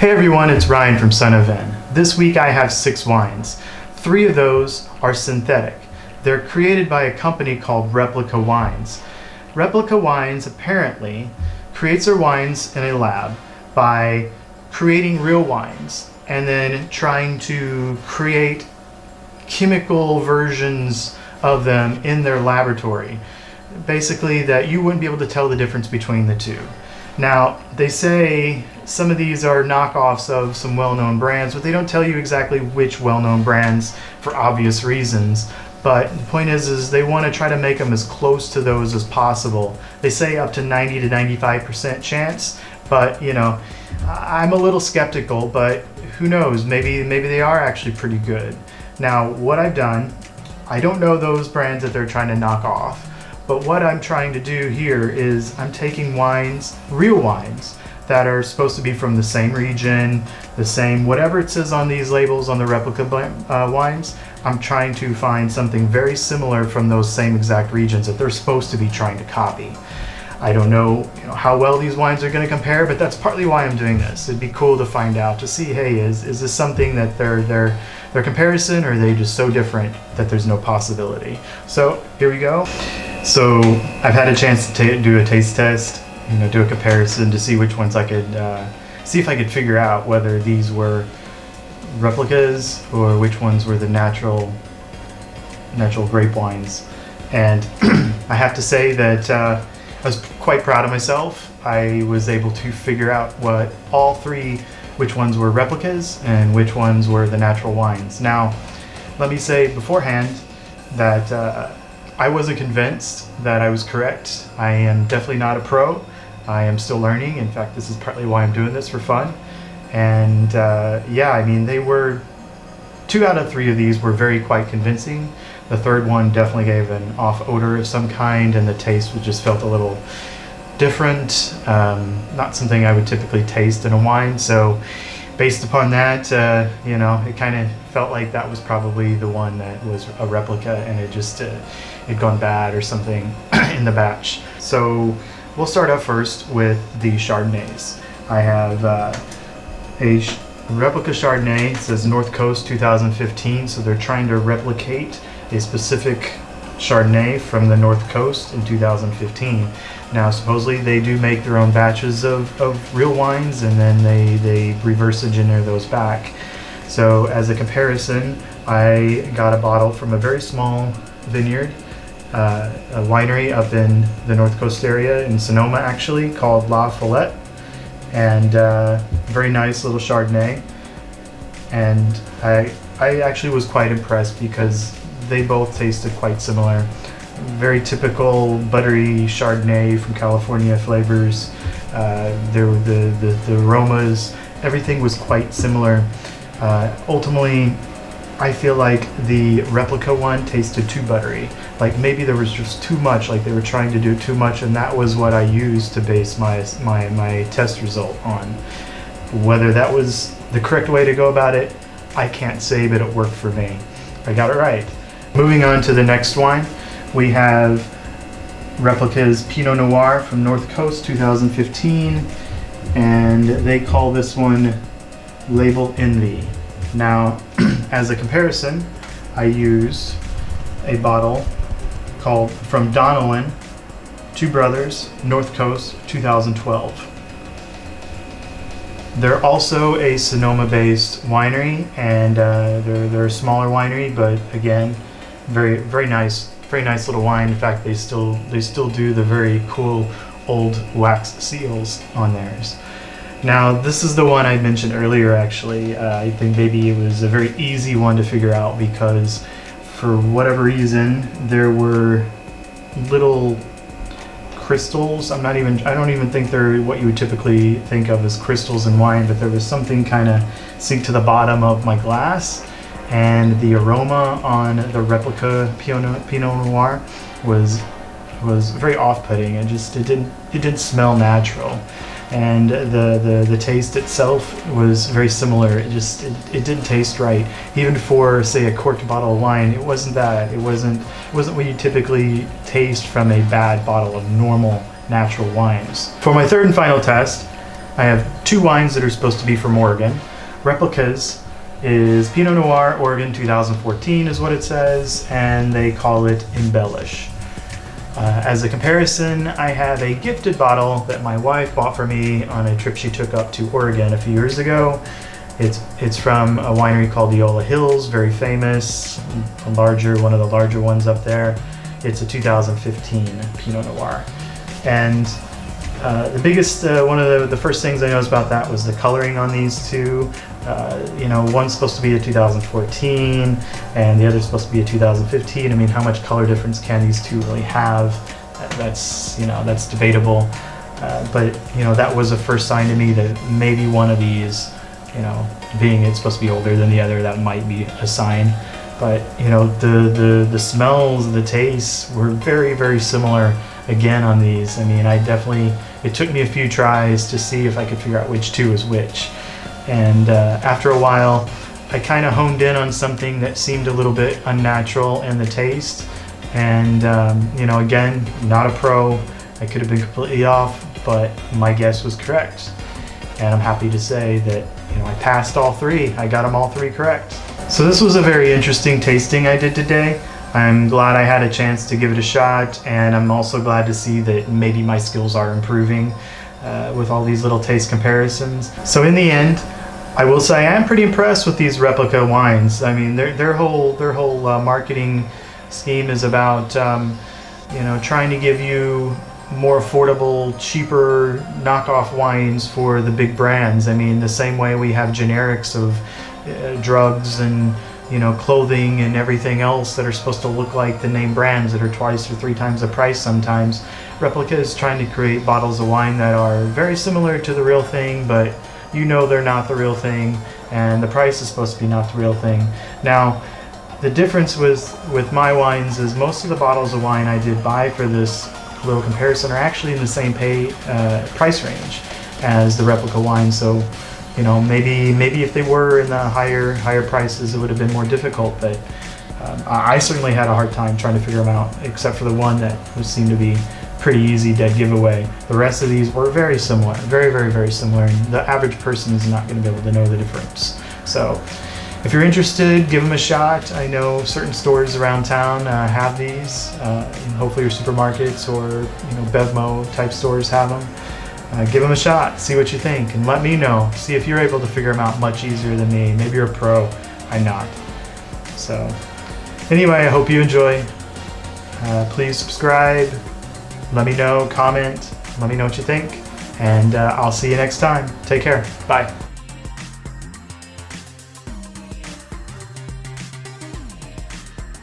Hey everyone, it's Ryan from sonofvin. This week I have 6 wines. 3 of those are synthetic. They're created by a company called Replica Wines. Replica Wines apparently creates their wines in a lab by creating real wines and then trying to create chemical versions of them in their laboratory. Basically that you wouldn't be able to tell the difference between the two. Now, they say some of these are knockoffs of some well-known brands, but they don't tell you exactly which well-known brands for obvious reasons. But the point is they want to try to make them as close to those as possible. They say up to 90 to 95% chance, but you know, I'm a little skeptical, but who knows, maybe they are actually pretty good. Now, what I've done, I don't know those brands that they're trying to knock off. But what I'm trying to do here is I'm taking wines, real wines, that are supposed to be from the same region, the same, whatever it says on these labels on the Replica wines, I'm trying to find something very similar from those same exact regions that they're supposed to be trying to copy. I don't know, how well these wines are going to compare, but that's partly why I'm doing this. It'd be cool to find out, to see, hey, is this something that their comparison, or are they just so different that there's no possibility? So here we go. So I've had a chance to do a taste test, do a comparison to see which ones I could, see if I could figure out whether these were replicas or which ones were the natural grape wines. And I have to say that I was quite proud of myself. I was able to figure out which ones were replicas and which ones were the natural wines. Now, let me say beforehand that I wasn't convinced that I was correct. I am definitely not a pro. I am still learning. In fact, this is partly why I'm doing this, for fun. And yeah, I mean, 2 out of 3 of these were quite convincing. The third one definitely gave an off odor of some kind, and the taste just felt a little different. Not something I would typically taste in a wine. So based upon that, it kind of felt like that was probably the one that was a replica, and it just had gone bad or something in the batch. So we'll start off first with the Chardonnays. I have a replica Chardonnay. It says North Coast 2015, so they're trying to replicate a specific Chardonnay from the North Coast in 2015. Now, supposedly they do make their own batches of real wines, and then they reverse engineer those back. So as a comparison, I got a bottle from a very small vineyard, a winery up in the North Coast area in Sonoma, actually, called La Follette, and very nice little Chardonnay. And I actually was quite impressed because they both tasted quite similar. Very typical buttery Chardonnay from California flavors. The aromas, everything was quite similar. Ultimately, I feel like the replica one tasted too buttery. Like maybe there was just too much, like they were trying to do too much, and that was what I used to base my test result on. Whether that was the correct way to go about it, I can't say, but it worked for me. I got it right. Moving on to the next wine, we have Replica's Pinot Noir from North Coast 2015, and they call this one Label Envy. Now, as a comparison, I used a bottle from Donelan, 2 Brothers, North Coast 2012. They're also a Sonoma-based winery, and they're a smaller winery, but again, very nice little wine. In fact, they still do the very cool old wax seals on theirs. Now, this is the one I mentioned earlier, actually. I think maybe it was a very easy one to figure out because for whatever reason, there were little crystals. I don't even think they're what you would typically think of as crystals in wine, but there was something kind of sink to the bottom of my glass, and the aroma on the Replica Pinot Noir was very off-putting. It didn't smell natural. And the taste itself was very similar. It didn't taste right. Even for, say, a corked bottle of wine, it wasn't that. It wasn't what you typically taste from a bad bottle of normal natural wines. For my third and final test, I have 2 wines that are supposed to be from Oregon. Replica's is Pinot Noir, Oregon 2014 is what it says, and they call it Embellish. As a comparison, I have a gifted bottle that my wife bought for me on a trip she took up to Oregon a few years ago. It's from a winery called Eola Hills, very famous, one of the larger ones up there. It's a 2015 Pinot Noir. And the biggest, one of the first things I noticed about that was the coloring on these two. One's supposed to be a 2014 and the other's supposed to be a 2015. I mean, how much color difference can these two really have? That's debatable. But that was a first sign to me that maybe one of these, being it's supposed to be older than the other, that might be a sign. But the smells, the tastes were very, very similar again on these. I mean, it took me a few tries to see if I could figure out which two is which. And after a while, I kind of honed in on something that seemed a little bit unnatural in the taste. And again, not a pro. I could have been completely off, but my guess was correct. And I'm happy to say that I passed all 3. I got them all 3 correct. So this was a very interesting tasting I did today. I'm glad I had a chance to give it a shot, and I'm also glad to see that maybe my skills are improving with all these little taste comparisons. So in the end, I will say I'm pretty impressed with these Replica wines. I mean, their whole marketing scheme is about trying to give you more affordable, cheaper knockoff wines for the big brands. I mean, the same way we have generics of drugs and clothing and everything else that are supposed to look like the name brands that are 2 or 3 times the price sometimes. Replica is trying to create bottles of wine that are very similar to the real thing, but they're not the real thing, and the price is supposed to be not the real thing. Now, the difference with my wines is most of the bottles of wine I did buy for this little comparison are actually in the same price range as the Replica wine. So maybe if they were in the higher prices, it would have been more difficult. But I certainly had a hard time trying to figure them out, except for the one that seemed to be pretty easy, dead giveaway. The rest of these were very similar, very, very, very similar, and the average person is not going to be able to know the difference. So if you're interested, give them a shot. I know certain stores around town have these. Hopefully your supermarkets or Bevmo type stores have them. Give them a shot, see what you think, and let me know. See if you're able to figure them out much easier than me. Maybe you're a pro, I'm not. So anyway, I hope you enjoy. Please subscribe, let me know, comment, let me know what you think, and I'll see you next time. Take care, bye.